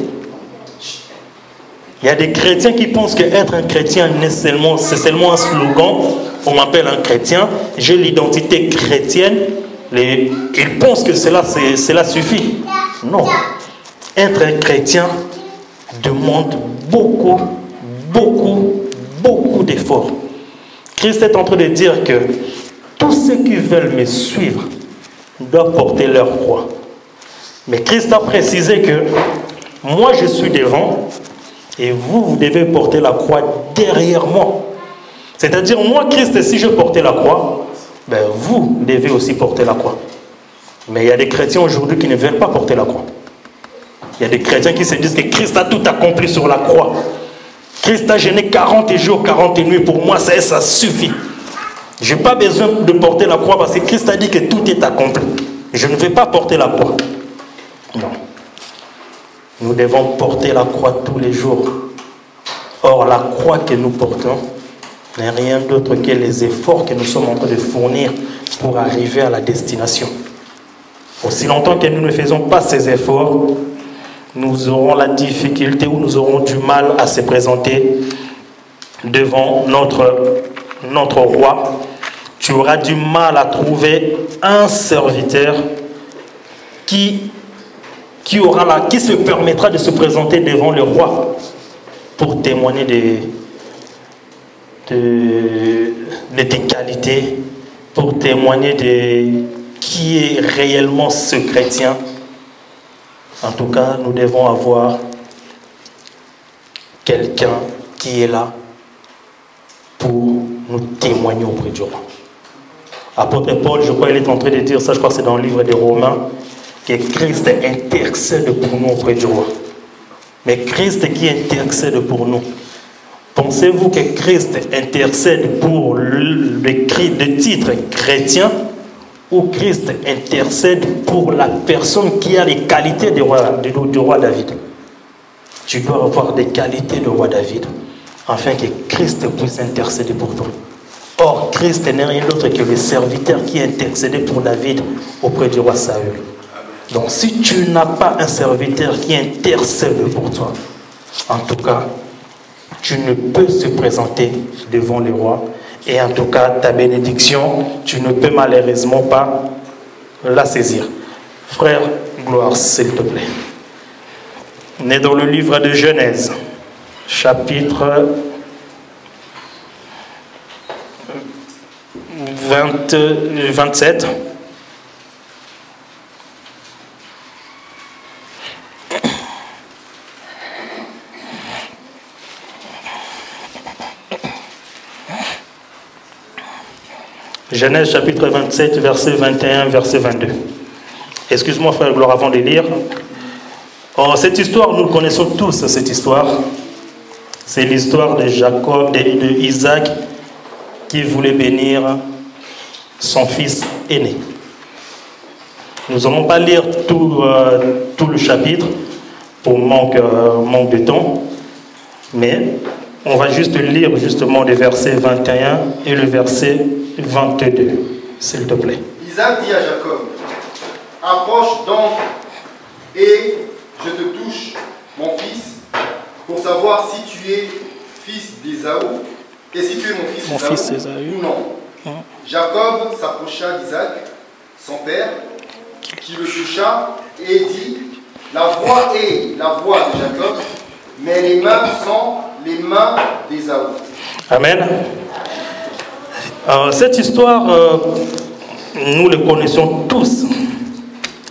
Il y a des chrétiens qui pensent qu'être un chrétien, c'est seulement un slogan. On m'appelle un chrétien, j'ai l'identité chrétienne. Ils pensent que cela suffit. Non. Être un chrétien demande beaucoup d'efforts. Christ est en train de dire que tous ceux qui veulent me suivre doivent porter leur croix. Mais Christ a précisé que moi je suis devant et vous devez porter la croix derrière moi. C'est-à-dire moi Christ, si je portais la croix, ben vous devez aussi porter la croix. Mais il y a des chrétiens aujourd'hui qui ne veulent pas porter la croix. Il y a des chrétiens qui se disent que Christ a tout accompli sur la croix. Christ a jeûné 40 jours, 40 nuits. Pour moi, ça suffit. Je n'ai pas besoin de porter la croix parce que Christ a dit que tout est accompli. Je ne vais pas porter la croix. Non. Nous devons porter la croix tous les jours. Or, la croix que nous portons n'est rien d'autre que les efforts que nous sommes en train de fournir pour arriver à la destination. Aussi longtemps que nous ne faisons pas ces efforts, nous aurons la difficulté ou nous aurons du mal à se présenter devant notre roi. Tu auras du mal à trouver un serviteur qui se permettra de se présenter devant le roi pour témoigner de tes qualités, pour témoigner de qui est réellement ce chrétien. En tout cas, nous devons avoir quelqu'un qui est là pour nous témoigner auprès du roi. Apôtre Paul, je crois qu'il est en train de dire ça, je crois que c'est dans le livre des Romains, que Christ intercède pour nous auprès du roi. Mais Christ qui intercède pour nous. Pensez-vous que Christ intercède pour le titre chrétien ou Christ intercède pour la personne qui a les qualités du roi David? Tu dois avoir des qualités du roi David afin que Christ puisse intercéder pour toi. Or, Christ n'est rien d'autre que le serviteur qui intercédait pour David auprès du roi Saül. Donc, si tu n'as pas un serviteur qui intercède pour toi, en tout cas, tu ne peux se présenter devant le roi. Et en tout cas, ta bénédiction, tu ne peux malheureusement pas la saisir. Frère, gloire, s'il te plaît. On est dans le livre de Genèse, chapitre 27. Genèse chapitre 27, verset 21, verset 22. Excuse-moi, frère Gloire, avant de lire. Or, cette histoire, nous connaissons tous cette histoire. C'est l'histoire de Jacob, de Isaac, qui voulait bénir son fils aîné. Nous n'allons pas lire tout le chapitre pour manque de temps, mais on va juste lire justement les versets 21 et le verset 22, s'il te plaît. Isaac dit à Jacob, approche donc et je te touche, mon fils, pour savoir si tu es fils d'Ésaü, et si tu es mon fils d'Ésaü ou non. Jacob s'approcha d'Isaac, son père, qui le toucha et dit, la voix est la voix de Jacob, mais les mains sont les mains d'Ésaü. Amen. Cette histoire, nous le connaissons tous.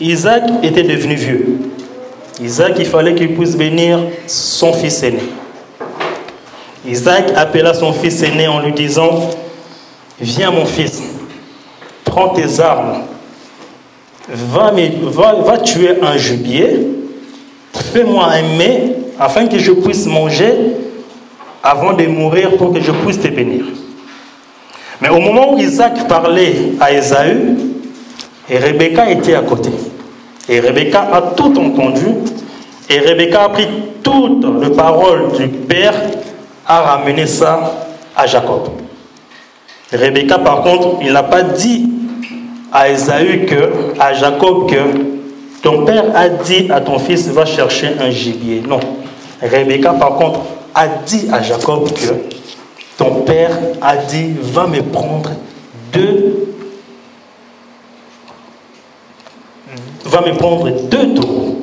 Isaac était devenu vieux. Isaac, il fallait qu'il puisse bénir son fils aîné. Isaac appela son fils aîné en lui disant, viens mon fils, prends tes armes, va tuer un gibier, fais-moi un mets afin que je puisse manger avant de mourir pour que je puisse te bénir. Mais au moment où Isaac parlait à Ésaü, et Rebecca était à côté. Et Rebecca a tout entendu. Et Rebecca a pris toutes les paroles du père, a ramené ça à Jacob. Rebecca, par contre, il n'a pas dit à Ésaü à Jacob que ton père a dit à ton fils va chercher un gibier. Non. Rebecca, par contre, a dit à Jacob que ton père a dit va me prendre deux taureaux.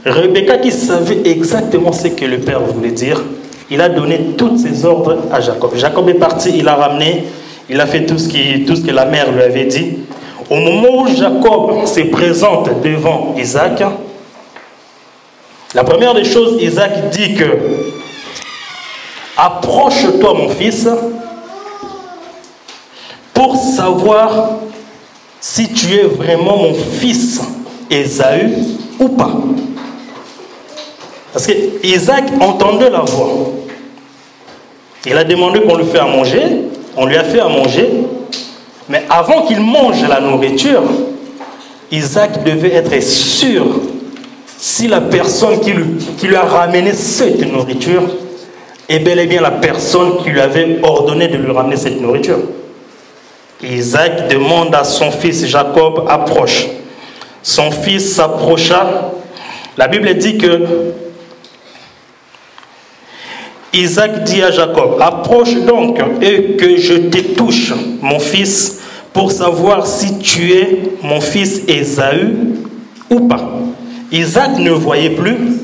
Rebecca, qui savait exactement ce que le père voulait dire, il a donné tous ses ordres à Jacob. Jacob est parti, il a ramené, il a fait tout ce que la mère lui avait dit. Au moment où Jacob se présente devant Isaac, la première des choses, Isaac dit que approche-toi mon fils pour savoir si tu es vraiment mon fils Ésaü ou pas. Parce que Isaac entendait la voix. Il a demandé qu'on lui fasse à manger. On lui a fait à manger. Mais avant qu'il mange la nourriture, Isaac devait être sûr si la personne qui lui a ramené cette nourriture est bel et bien la personne qui lui avait ordonné de lui ramener cette nourriture. Isaac demande à son fils Jacob, approche. Son fils s'approcha. La Bible dit que Isaac dit à Jacob, approche donc et que je te touche, mon fils, pour savoir si tu es mon fils Ésaü ou pas. Isaac ne voyait plus.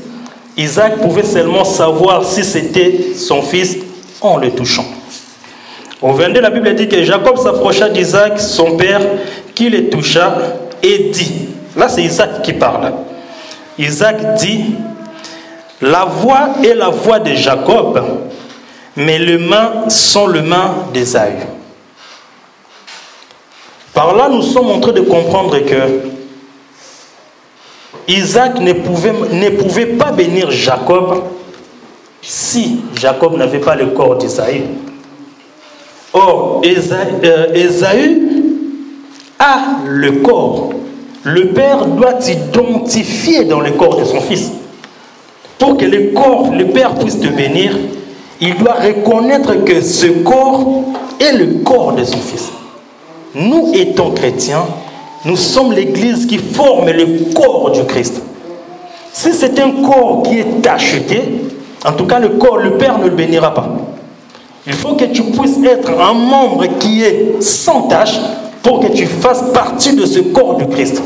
Isaac pouvait seulement savoir si c'était son fils en le touchant. Au 22, la Bible dit que Jacob s'approcha d'Isaac, son père, qui le toucha et dit, là c'est Isaac qui parle. Isaac dit, la voix est la voix de Jacob, mais les mains sont les mains d'Ésaü. Par là, nous sommes en train de comprendre que Isaac ne pouvait pas bénir Jacob si Jacob n'avait pas le corps d'Ésaü. Or, Ésaü a le corps. Le père doit s'identifier dans le corps de son fils. Pour que le père puisse te bénir, il doit reconnaître que ce corps est le corps de son fils. Nous étant chrétiens, nous sommes l'église qui forme le corps du Christ. Si c'est un corps qui est tacheté, en tout cas le père ne le bénira pas. Il faut que tu puisses être un membre qui est sans tache pour que tu fasses partie de ce corps du Christ.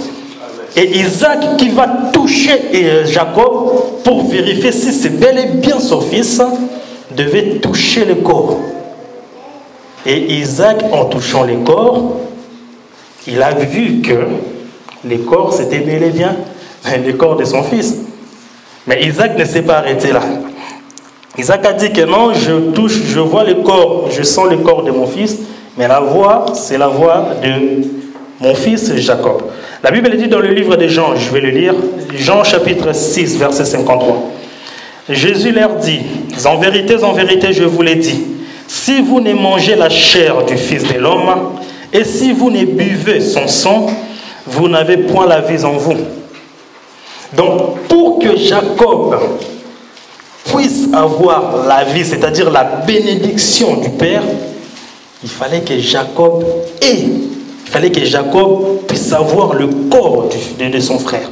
Et Isaac qui va toucher Jacob pour vérifier si c'est bel et bien son fils, devait toucher le corps. Et Isaac, en touchant le corps, il a vu que le corps c'était bel et bien le corps de son fils. Mais Isaac ne s'est pas arrêté là. Isaac a dit que non, je touche, je vois le corps, je sens le corps de mon fils, mais la voix, c'est la voix de mon fils Jacob. La Bible dit dans le livre de Jean, je vais le lire, Jean chapitre 6, verset 53. Jésus leur dit, en vérité, je vous l'ai dit, si vous ne mangez la chair du Fils de l'homme, et si vous ne buvez son sang, vous n'avez point la vie en vous. Donc, pour que Jacob puisse avoir la vie, c'est-à-dire la bénédiction du Père, il fallait que Jacob puisse avoir le corps de son frère.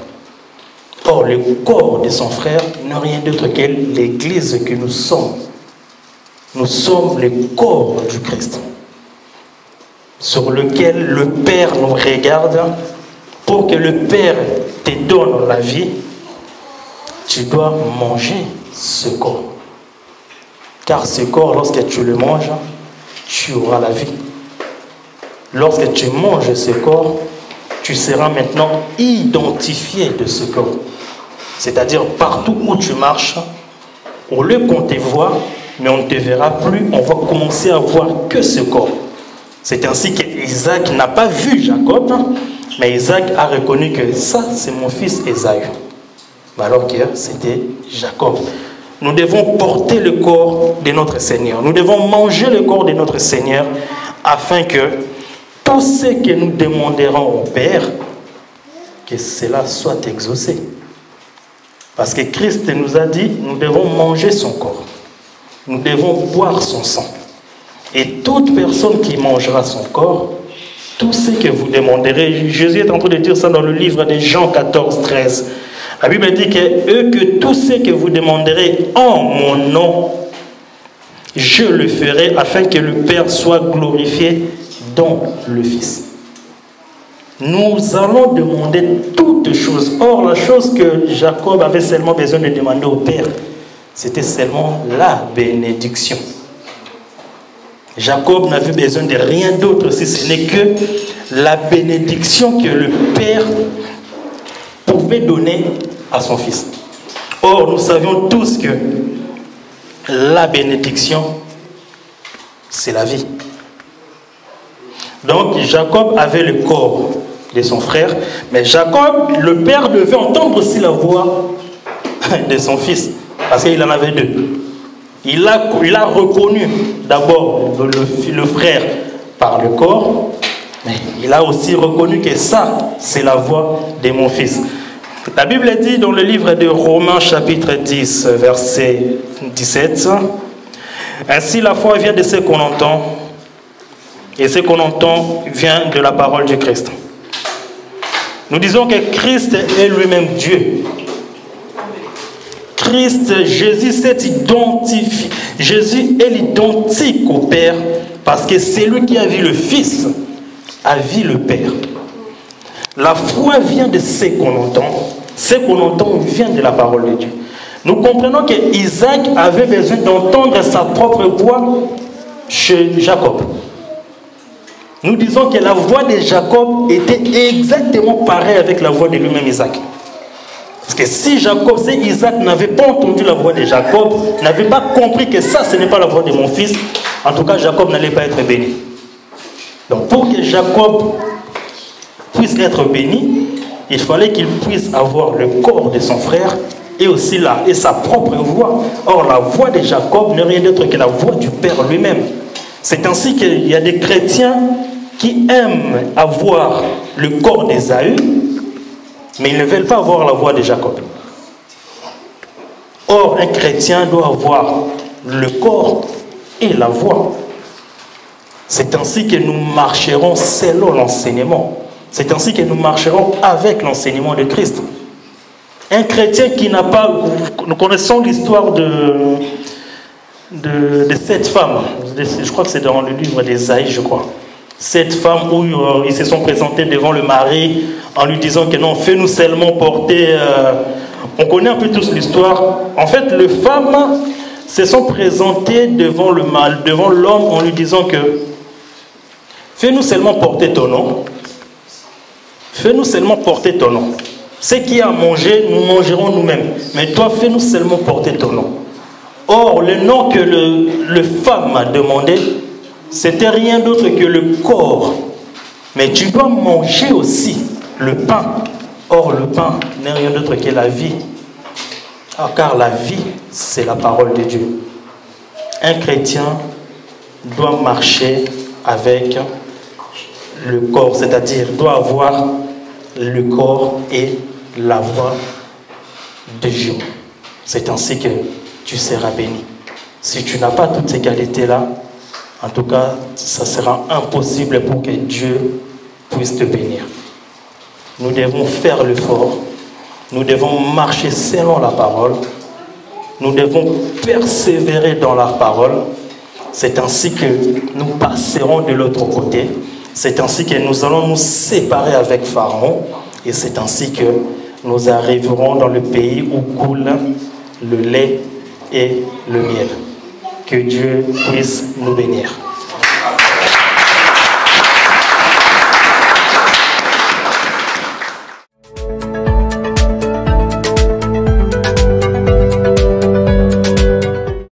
Or, le corps de son frère n'est rien d'autre que l'Église que nous sommes. Nous sommes le corps du Christ, sur lequel le Père nous regarde. Pour que le Père te donne la vie, tu dois manger ce corps. Car ce corps, lorsque tu le manges, tu auras la vie. Lorsque tu manges ce corps, tu seras maintenant identifié de ce corps. C'est-à-dire partout où tu marches, au lieu qu'on te voit, mais on ne te verra plus, on va commencer à voir que ce corps. C'est ainsi qu'Isaac n'a pas vu Jacob, mais Isaac a reconnu que ça, c'est mon fils Ésaü. Alors que c'était Jacob. Nous devons porter le corps de notre Seigneur. Nous devons manger le corps de notre Seigneur afin que tout ce que nous demanderons au Père, que cela soit exaucé. Parce que Christ nous a dit, nous devons manger son corps. Nous devons boire son sang. Et toute personne qui mangera son corps, tout ce que vous demanderez, Jésus est en train de dire ça dans le livre de Jean 14, 13. La Bible dit que tout ce que vous demanderez en mon nom, je le ferai afin que le Père soit glorifié dans le Fils. Nous allons demander toutes choses. Or, la chose que Jacob avait seulement besoin de demander au Père, c'était seulement la bénédiction. Jacob n'avait besoin de rien d'autre si ce n'est que la bénédiction que le Père pouvait donner à son fils. Or, nous savions tous que la bénédiction, c'est la vie. Donc, Jacob avait le corps de son frère, mais Jacob, le père, devait entendre aussi la voix de son fils, parce qu'il en avait deux. Il a reconnu d'abord le frère par le corps, mais il a aussi reconnu que ça, c'est la voix de mon fils. La Bible dit dans le livre de Romains chapitre 10, verset 17, « Ainsi la foi vient de ce qu'on entend, et ce qu'on entend vient de la parole du Christ. » Nous disons que Christ est lui-même Dieu. Christ, Jésus s'est identifié. Jésus est l'identique au Père parce que celui qui a vu le Fils a vu le Père. La foi vient de ce qu'on entend. Ce qu'on entend vient de la parole de Dieu. Nous comprenons que Isaac avait besoin d'entendre sa propre voix chez Jacob. Nous disons que la voix de Jacob était exactement pareille avec la voix de lui-même Isaac. Parce que si Isaac n'avait pas entendu la voix de Jacob, n'avait pas compris que ça, ce n'est pas la voix de mon fils, en tout cas, Jacob n'allait pas être béni. Donc, pour que Jacob puisse être béni, il fallait qu'il puisse avoir le corps de son frère et aussi sa propre voix. Or, la voix de Jacob n'est rien d'autre que la voix du Père lui-même. C'est ainsi qu'il y a des chrétiens qui aiment avoir le corps d'Ésaü, mais ils ne veulent pas avoir la voix de Jacob. Or, un chrétien doit avoir le corps et la voix. C'est ainsi que nous marcherons selon l'enseignement. C'est ainsi que nous marcherons avec l'enseignement de Christ. Un chrétien qui n'a pas... Nous connaissons l'histoire de cette femme. Je crois que c'est dans le livre d'Ésaïe, je crois. Cette femme où ils se sont présentés devant le mari en lui disant que non, fais-nous seulement porter... On connaît un peu tous l'histoire. En fait, les femmes se sont présentées devant le mâle, devant l'homme en lui disant que fais-nous seulement porter ton nom. Fais-nous seulement porter ton nom. Ce qui a à manger, nous mangerons nous-mêmes. Mais toi, fais-nous seulement porter ton nom. Or, le nom que le femme a demandé, c'était rien d'autre que le corps. Mais tu dois manger aussi le pain. Or, le pain n'est rien d'autre que la vie. Car la vie, c'est la parole de Dieu. Un chrétien doit marcher avec le corps, c'est-à-dire doit avoir le corps et la voix de Dieu. C'est ainsi que tu seras béni. Si tu n'as pas toutes ces qualités-là, en tout cas, ça sera impossible pour que Dieu puisse te bénir. Nous devons faire l'effort. Nous devons marcher selon la parole. Nous devons persévérer dans la parole. C'est ainsi que nous passerons de l'autre côté. C'est ainsi que nous allons nous séparer avec Pharaon. Et c'est ainsi que nous arriverons dans le pays où coule le lait et le miel. Que Dieu puisse nous bénir.